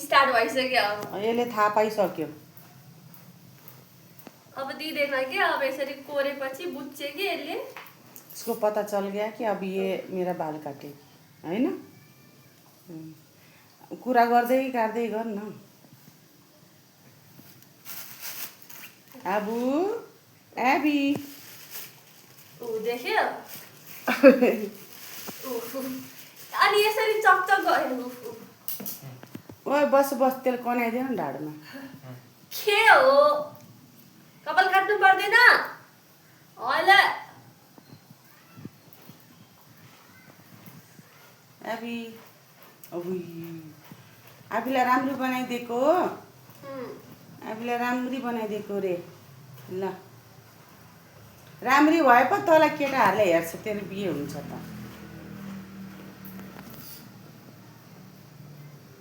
start भइसक्यो यसले थाहा पाइसक्यो अब दिँदैन कि अब यसरी कोरेपछि बुझ्छ कि यसले इसको पता चल गया कि अब ये मेरा बाल काटेगी हैन कुरा गर्दै काट्दै गर न आबु एबी देख्यो अनि यसरी चकचक गयो ओए बस तेल कनाइदियो न ढाडमा के हो कपाल काट्नु पर्दैन हैला एबी आफूलाई राम्रो बनाइदिएको आफूलाई राम्री बनाइदिएको रे ल राम्री भए पो तँलाई केटाहरूले हेर्छ तेरो बिहे हुन्छ त